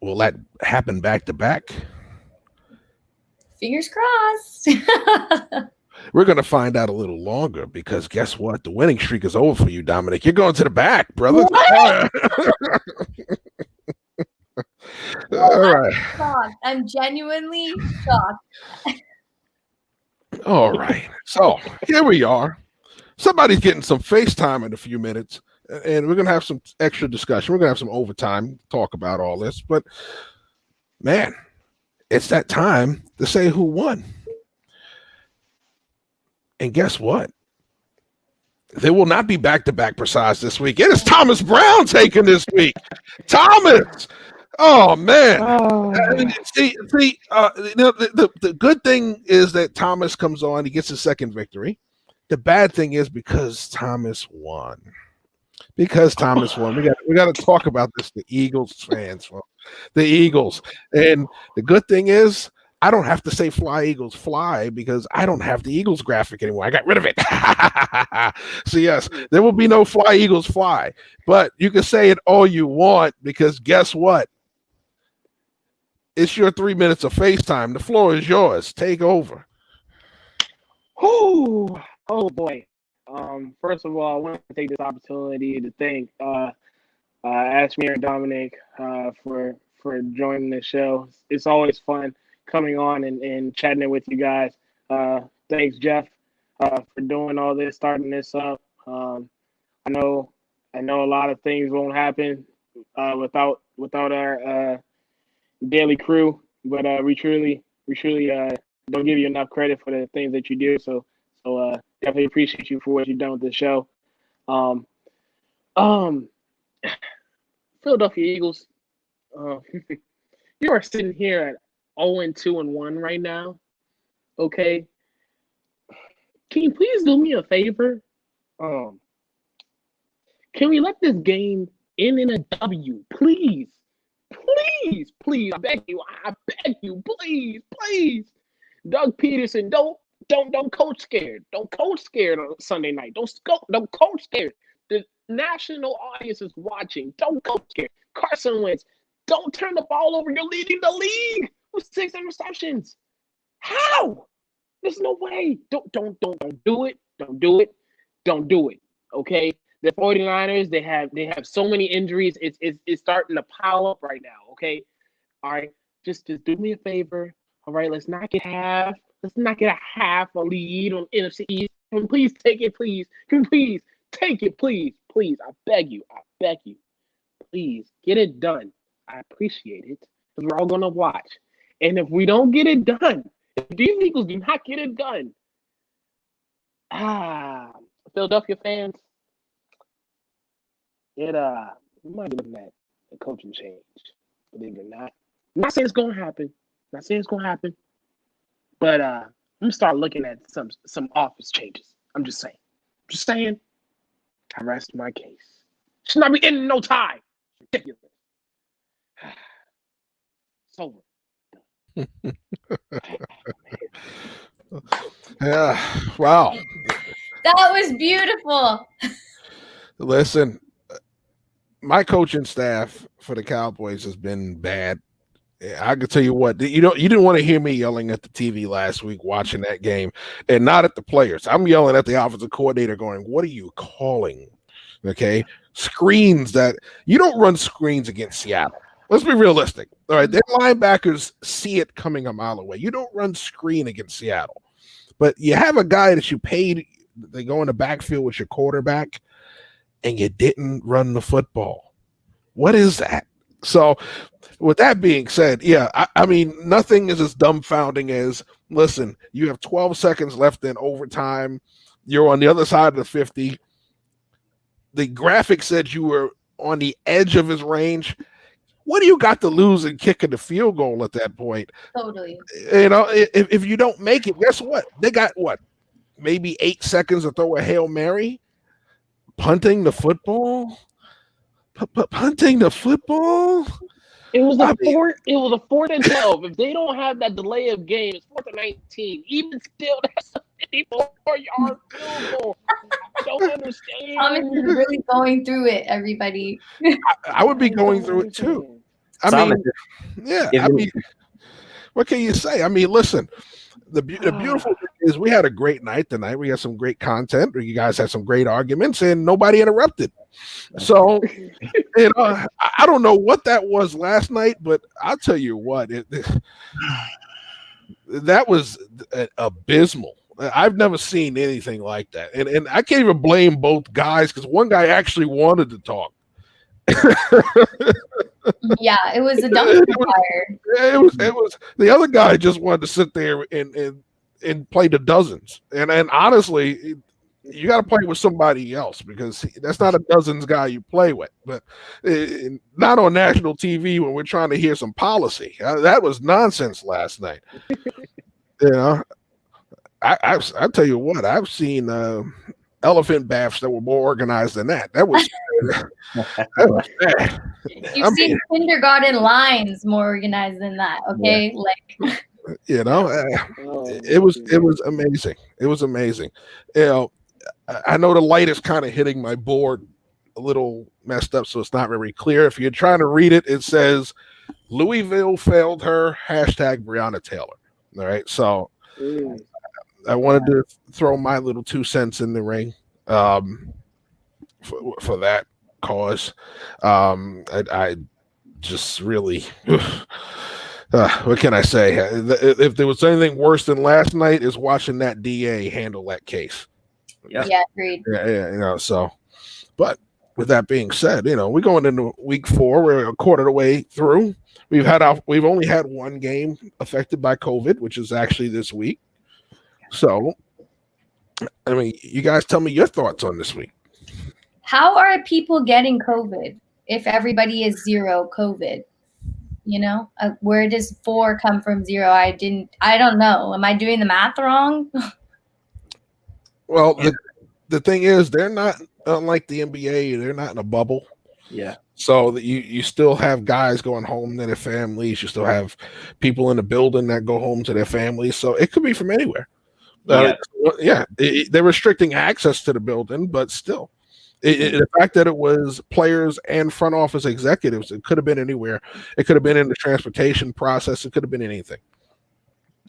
Speaker 1: Will that happen back to back?
Speaker 3: Fingers crossed.
Speaker 1: We're going to find out a little longer, because guess what? The winning streak is over for you, Dominic. You're going to the back, brother. All right.
Speaker 3: I'm shocked. I'm genuinely shocked.
Speaker 1: All right. So here we are. Somebody's getting some FaceTime in a few minutes, and we're going to have some extra discussion. We're going to have some overtime talk about all this. But, man, it's that time to say who won. And guess what? There will not be back-to-back Prasad this week. It is Thomas Brown taking this week. Thomas! Oh, man. The good thing is that Thomas comes on. He gets his second victory. The bad thing is because Thomas won. We got to talk about this. The Eagles fans, the Eagles. And the good thing is, I don't have to say fly, Eagles, fly, because I don't have the Eagles graphic anymore. I got rid of it. So, yes, there will be no fly, Eagles, fly. But you can say it all you want, because guess what? It's your 3 minutes of FaceTime. The floor is yours. Take over.
Speaker 4: Oh boy. First of all, I want to take this opportunity to thank Ashmere and Dominic for joining the show. It's always fun coming on and chatting with you guys. Thanks, Jeff, for doing all this, starting this up. I know a lot of things won't happen without our daily crew, but we truly don't give you enough credit for the things that you do. So definitely appreciate you for what you've done with the show. Philadelphia Eagles, you are sitting here at 0-2-1 right now. Okay, can you please do me a favor? Can we let this game end in a W, please? Please, I beg you, please. Doug Peterson, don't coach scared. Don't coach scared on Sunday night. Don't coach scared. The national audience is watching. Don't coach scared. Carson Wentz, don't turn the ball over. You're leading the league with 6 interceptions. How? There's no way. Don't do it. Don't do it. Okay? The 49ers, they have so many injuries. It's starting to pile up right now. Okay? All right. Just do me a favor. All right, let's not get a half a lead on NFC East. Can we please take it, please? Can we please take it, please? Please, I beg you. Please get it done. I appreciate it. Because we're all gonna watch. And if we don't get it done, if these Eagles do not get it done, Philadelphia fans, we might be looking at a coaching change. Believe it or not. I'm not saying it's gonna happen. But I'm gonna start looking at some office changes. I'm just saying. I rest my case. Should not be in no tie. Ridiculous. So
Speaker 1: Yeah. Wow.
Speaker 3: That was beautiful.
Speaker 1: Listen, my coaching staff for the Cowboys has been bad. I can tell you what, you didn't want to hear me yelling at the TV last week watching that game, and not at the players. I'm yelling at the offensive coordinator going, what are you calling? Okay. Screens that you don't run screens against Seattle. Let's be realistic. All right. Their linebackers see it coming a mile away. You don't run screen against Seattle, but you have a guy that you paid. They go in the backfield with your quarterback and you didn't run the football. What is that? So with that being said, yeah, I mean, nothing is as dumbfounding as, listen, you have 12 seconds left in overtime. You're on the other side of the 50. The graphic said you were on the edge of his range. What do you got to lose in kicking the field goal at that point?
Speaker 3: Totally.
Speaker 1: You know, if you don't make it, guess what? They got maybe 8 seconds to throw a Hail Mary? Punting the football? Punting the football?
Speaker 4: It was a 4th and 12. If they don't have that delay of game, it's 4th and 19. Even still, that's a 54-yard field goal. I don't understand.
Speaker 3: Thomas is really going through it, everybody.
Speaker 1: I would be going through it too. I mean, what can you say? I mean, listen, the beautiful thing is we had a great night tonight. We had some great content. You guys had some great arguments, and nobody interrupted. So, I don't know what that was last night, but I'll tell you what, that was abysmal. I've never seen anything like that, and I can't even blame both guys because one guy actually wanted to talk.
Speaker 3: Yeah, it was a dumpster fire.
Speaker 1: It was the other guy just wanted to sit there and play the dozens. And honestly, you got to play with somebody else because that's not a dozens guy you play with. But not on national TV when we're trying to hear some policy. That was nonsense last night. You know, I tell you what, I've seen elephant baths that were more organized than that. That was bad.
Speaker 3: You've seen kindergarten lines more organized than that, okay?
Speaker 1: Yeah. You know, it was amazing. It was amazing. You know, I know the light is kind of hitting my board a little messed up, so it's not very clear. If you're trying to read it, it says Louisville failed her, #Breonna Taylor. All right, so I wanted to throw my little 2 cents in the ring for that cause. I just really, what can I say? If there was anything worse than last night, is watching that DA handle that case.
Speaker 3: Yeah, agreed.
Speaker 1: Yeah, you know. So, but with that being said, you know, we're going into week 4. We're a quarter of the way through. We've only had one game affected by COVID, which is actually this week. So, I mean, you guys tell me your thoughts on this week.
Speaker 3: How are people getting COVID if everybody is 0 COVID? You know, where does 4 come from 0? I don't know. Am I doing the math wrong?
Speaker 1: Well, the thing is, they're not, unlike the NBA, they're not in a bubble.
Speaker 2: Yeah.
Speaker 1: So that you still have guys going home to their families. You still have people in the building that go home to their families. So it could be from anywhere. They're restricting access to the building, but still, the fact that it was players and front office executives, it could have been anywhere. It could have been in the transportation process. It could have been anything.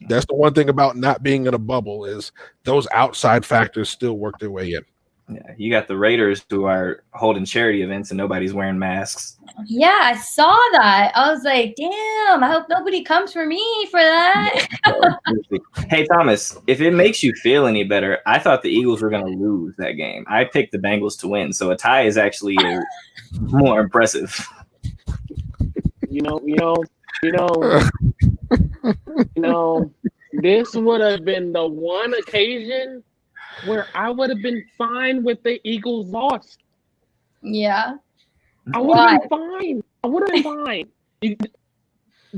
Speaker 1: That's the one thing about not being in a bubble is those outside factors still work their way in.
Speaker 2: Yeah, you got the Raiders who are holding charity events and nobody's wearing masks.
Speaker 3: Yeah, I saw that. I was like, damn, I hope nobody comes for me for that.
Speaker 2: Hey, Thomas, if it makes you feel any better, I thought the Eagles were going to lose that game. I picked the Bengals to win, so a tie is actually more impressive.
Speaker 4: This would have been the one occasion where I would have been fine with the Eagles loss.
Speaker 3: Yeah.
Speaker 4: I would have been fine. I would have been fine.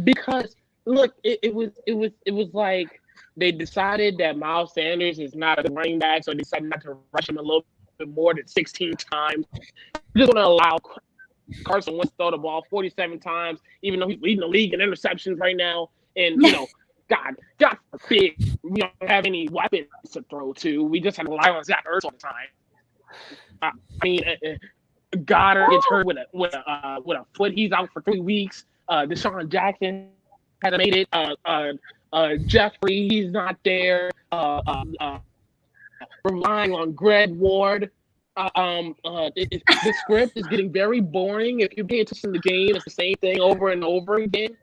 Speaker 4: Because look, it was like they decided that Miles Sanders is not a running back, so they decided not to rush him a little bit more than 16 times. They're just going to allow Carson Wentz to throw the ball 47 times, even though he's leading the league in interceptions right now. And, God forbid we don't have any weapons to throw to. We just have to rely on Zach Ertz all the time. I mean, Goddard gets hurt with a foot. He's out for 3 weeks. Deshaun Jackson hasn't made it. Jeffrey, he's not there. Relying on Greg Ward. The script is getting very boring. If you pay attention to the game, it's the same thing over and over again.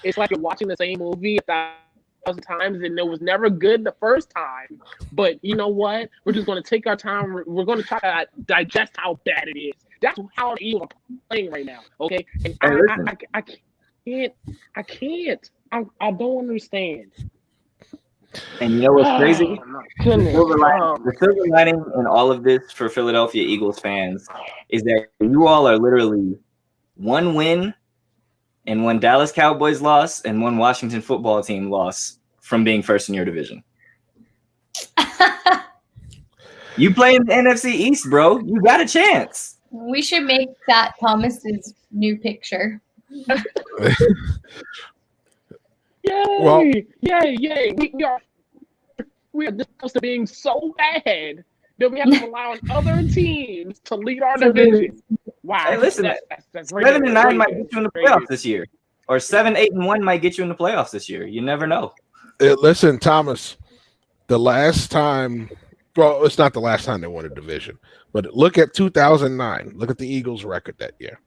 Speaker 4: It's like you're watching the same movie 1,000 times, and it was never good the first time. But you know what? We're just going to take our time. We're going to try to digest how bad it is. That's how the Eagles are playing right now. Okay, and I can't. I don't understand.
Speaker 2: And you know what's crazy? The silver lining in all of this for Philadelphia Eagles fans is that you all are literally one win and one Dallas Cowboys loss and one Washington football team loss from being first in your division. You play in the NFC East, bro. You got a chance.
Speaker 3: We should make that Thomas's new picture.
Speaker 4: Yay! Yay! We are this close to being so bad that we have to rely on other teams to lead our division. Wow!
Speaker 2: Hey, listen, that's 7-9 might get you in the playoffs this year, or 7-8-1 might get you in the playoffs this year. You never know.
Speaker 1: Listen, Thomas, the last time, well, it's not the last time they won a division, but look at 2009. Look at the Eagles' record that year.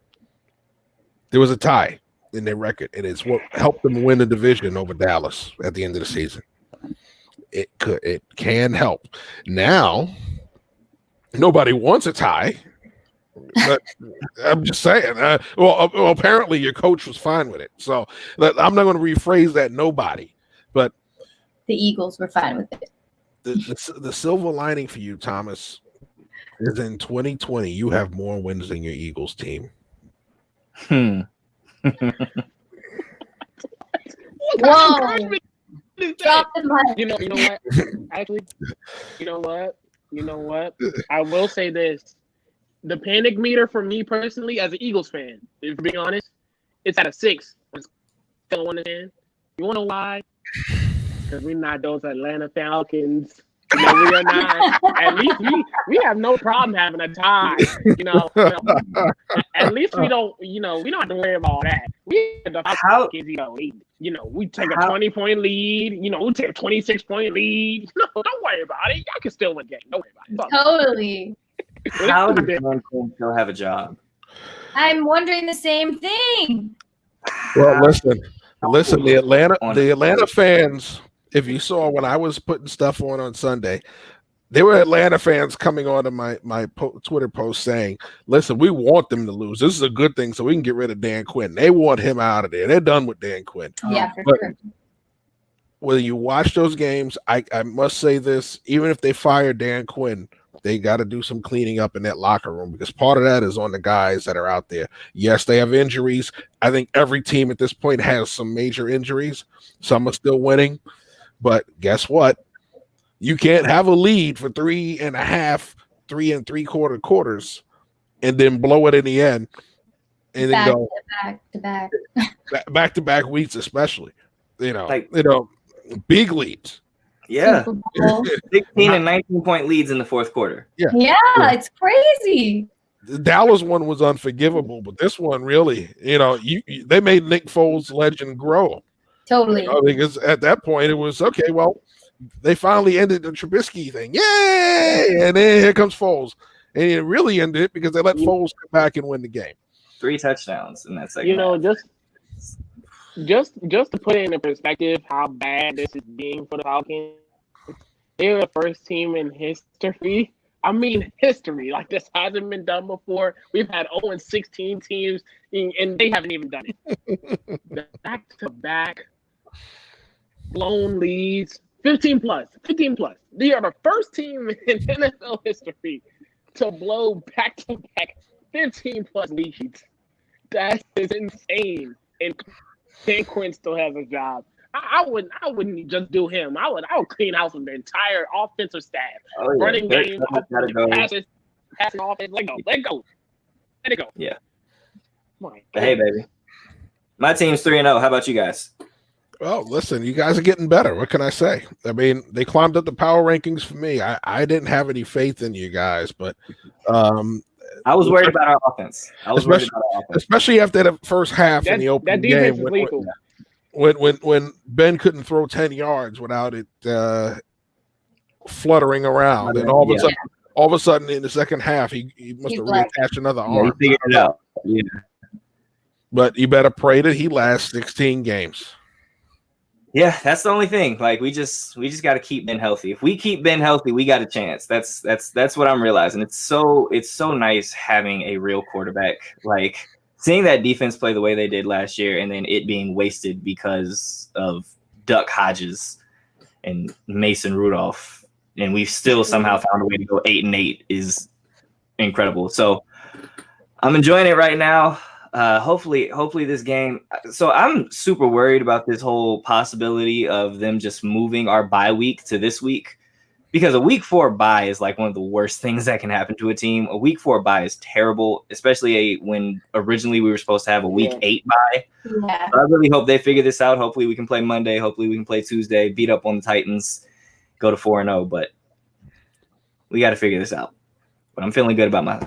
Speaker 1: There was a tie in their record, and it's what helped them win the division over Dallas at the end of the season. It can help. Now, nobody wants a tie, but I'm just saying. Well, apparently your coach was fine with it, so I'm not going to rephrase that. Nobody, but
Speaker 3: the Eagles were fine with it.
Speaker 1: The silver lining for you, Thomas, is in 2020 you have more wins than your Eagles team.
Speaker 3: Whoa! Drop the mic.
Speaker 4: You know what? Actually, you know what? I will say this: the panic meter for me personally, as an Eagles fan, if being honest, it's at a 6. It's still 1 to 10. You want to know why? Because we're not those Atlanta Falcons. We are not. At least we have no problem having a tie. At least we don't. We don't have to worry about all that. We have the Falcons. We take a 20-point lead. We take a 26-point lead. Don't worry about it. Y'all can still win the game. Don't worry about it.
Speaker 3: Totally.
Speaker 2: How does Dan Quinn still have a job?
Speaker 3: I'm wondering the same thing.
Speaker 1: Well, listen. The Atlanta fans. If you saw when I was putting stuff on Sunday, there were Atlanta fans coming on to my Twitter post saying, listen, we want them to lose. This is a good thing so we can get rid of Dan Quinn. They want him out of there. They're done with Dan Quinn.
Speaker 3: Yeah, for sure.
Speaker 1: When you watch those games, I must say this, even if they fire Dan Quinn, they got to do some cleaning up in that locker room because part of that is on the guys that are out there. Yes, they have injuries. I think every team at this point has some major injuries. Some are still winning. But guess what? You can't have a lead for 3.5, 3 3/4 quarters, and then blow it in the end, and then go back to back weeks, especially. Big leads.
Speaker 2: Yeah, 16 and 19-point leads in the fourth quarter.
Speaker 3: Yeah, it's crazy.
Speaker 1: The Dallas one was unforgivable, but this one really, they made Nick Foles' legend grow.
Speaker 3: Totally.
Speaker 1: Because at that point it was okay. Well, they finally ended the Trubisky thing. Yay! And then here comes Foles. And it really ended it because they let Foles come back and win the game.
Speaker 2: 3 touchdowns in that second half.
Speaker 4: Just to put it into perspective how bad this is being for the Falcons, they're the first team in history. I mean history. Like this hasn't been done before. We've had 0-16 teams and they haven't even done it. The back-to-back blown leads, 15 plus. They are the first team in NFL history to blow back-to-back 15 plus leads. That is insane. And Dan Quinn still has a job. I wouldn't just do him. I would clean house with the entire offensive staff.
Speaker 2: Oh, yeah.
Speaker 4: Running game, passes, passing offense. Let go.
Speaker 2: Yeah.
Speaker 4: My
Speaker 2: But hey, baby. My team's 3-0. How about you guys?
Speaker 1: Well, listen, you guys are getting better. What can I say? I mean, they climbed up the power rankings for me. I didn't have any faith in you guys, but
Speaker 2: I was worried about our offense.
Speaker 1: Especially after the first half in the opening game. When Ben couldn't throw 10 yards without it fluttering around, and all of a sudden in the second half he must have reattached another arm.
Speaker 2: He figured it out. Yeah.
Speaker 1: But you better pray that he lasts 16 games.
Speaker 2: Yeah, that's the only thing. Like we just got to keep Ben healthy. If we keep Ben healthy, we got a chance. That's what I'm realizing. It's so nice having a real quarterback. Like seeing that defense play the way they did last year, and then it being wasted because of Duck Hodges and Mason Rudolph, and we've still somehow found a way to go 8-8 is incredible. So I'm enjoying it right now. Hopefully this game. So I'm super worried about this whole possibility of them just moving our bye week to this week, because a week 4 bye is like one of the worst things that can happen to a team. A week 4 bye is terrible, especially when originally we were supposed to have a week 8 bye.
Speaker 3: Yeah.
Speaker 2: So I really hope they figure this out. Hopefully we can play Monday. Hopefully we can play Tuesday, beat up on the Titans, go to 4-0. But we got to figure this out. But I'm feeling good about my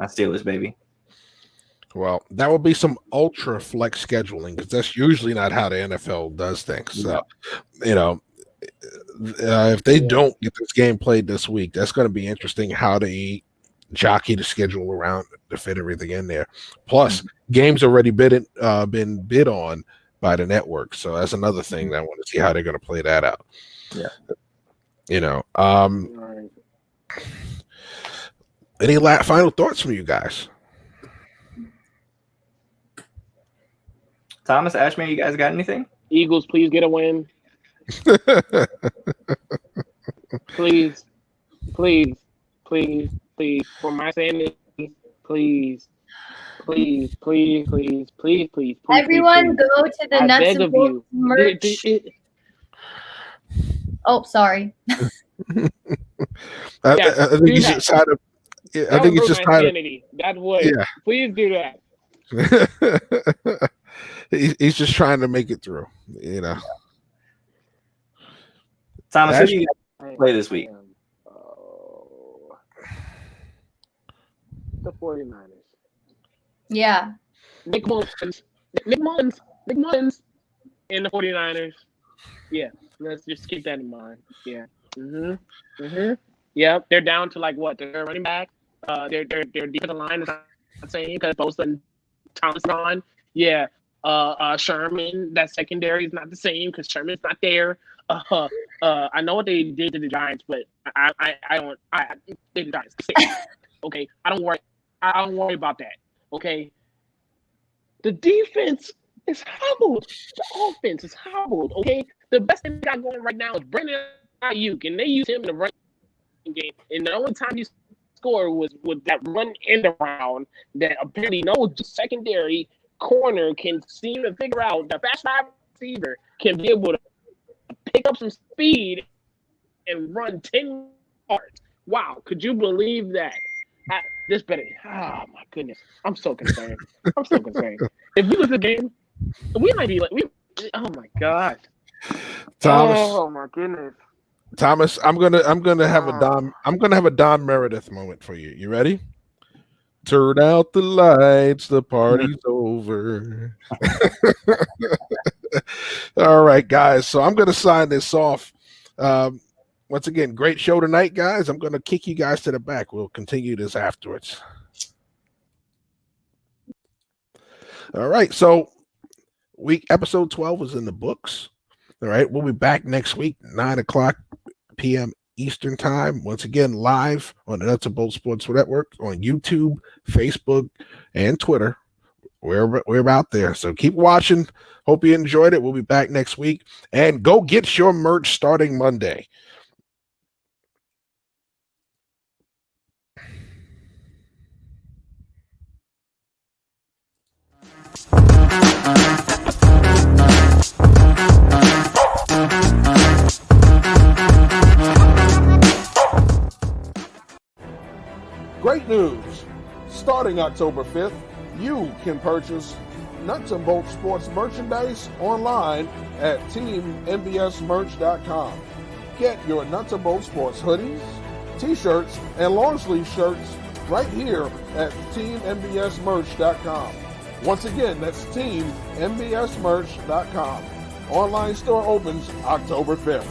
Speaker 2: Steelers, baby.
Speaker 1: Well, that would be some ultra flex scheduling, because that's usually not how the NFL does things. So, if they don't get this game played this week, that's going to be interesting how they jockey the schedule around to fit everything in there. Plus, games already been bid on by the network, so that's another thing that I want to see how they're going to play that out.
Speaker 2: Yeah,
Speaker 1: Any final thoughts from you guys?
Speaker 2: Thomas, Ashmere, you guys got anything?
Speaker 4: Eagles, please get a win. Please, for my sanity, please.
Speaker 3: Everyone go to the Nuts and Bolts merch. Oh, sorry.
Speaker 1: I think he's just trying to. I think he's just trying to.
Speaker 4: That would. Yeah. Please do that.
Speaker 1: He's just trying to make it through,
Speaker 2: Thomas, who do you play this week?
Speaker 4: The 49ers.
Speaker 3: Yeah.
Speaker 4: Nick Mullins, and the 49ers. Yeah, let's just keep that in mind. Yeah. Yeah, they're down to their running back. Their defensive line is not the same because Bosa and Thomas gone. Yeah. Sherman, that secondary is not the same because Sherman's not there. I know what they did to the Giants, but I did the Giants. Okay, I don't worry about that. Okay, the defense is hobbled. The offense is hobbled. Okay, the best thing they got going right now is Brandon Ayuk, and they use him in the running game. And the only time he scored was with that run end around that apparently no secondary corner can seem to figure out. The fast wide receiver can be able to pick up some speed and run 10 yards. Wow, could you believe that? This better. Oh my goodness, I'm so concerned. If we lose the game, we might be oh my god,
Speaker 1: Thomas.
Speaker 4: Oh my goodness,
Speaker 1: Thomas. I'm gonna have a Don Meredith moment for you. You ready? Turn out the lights, the party's over. All right, guys. So I'm going to sign this off. Once again, great show tonight, guys. I'm going to kick you guys to the back. We'll continue this afterwards. All right. So episode 12 is in the books. All right. We'll be back next week, 9:00 p.m. Eastern time. Once again, live on the Nuts and Bolts Sports Network on YouTube, Facebook, and Twitter. We're out there. So keep watching. Hope you enjoyed it. We'll be back next week. And go get your merch starting Monday. Great news! Starting October 5th, you can purchase Nuts and Bolts Sports merchandise online at teammbsmerch.com. Get your Nuts and Bolts Sports hoodies, t-shirts, and long sleeve shirts right here at teammbsmerch.com. Once again, that's teammbsmerch.com. Online store opens October 5th.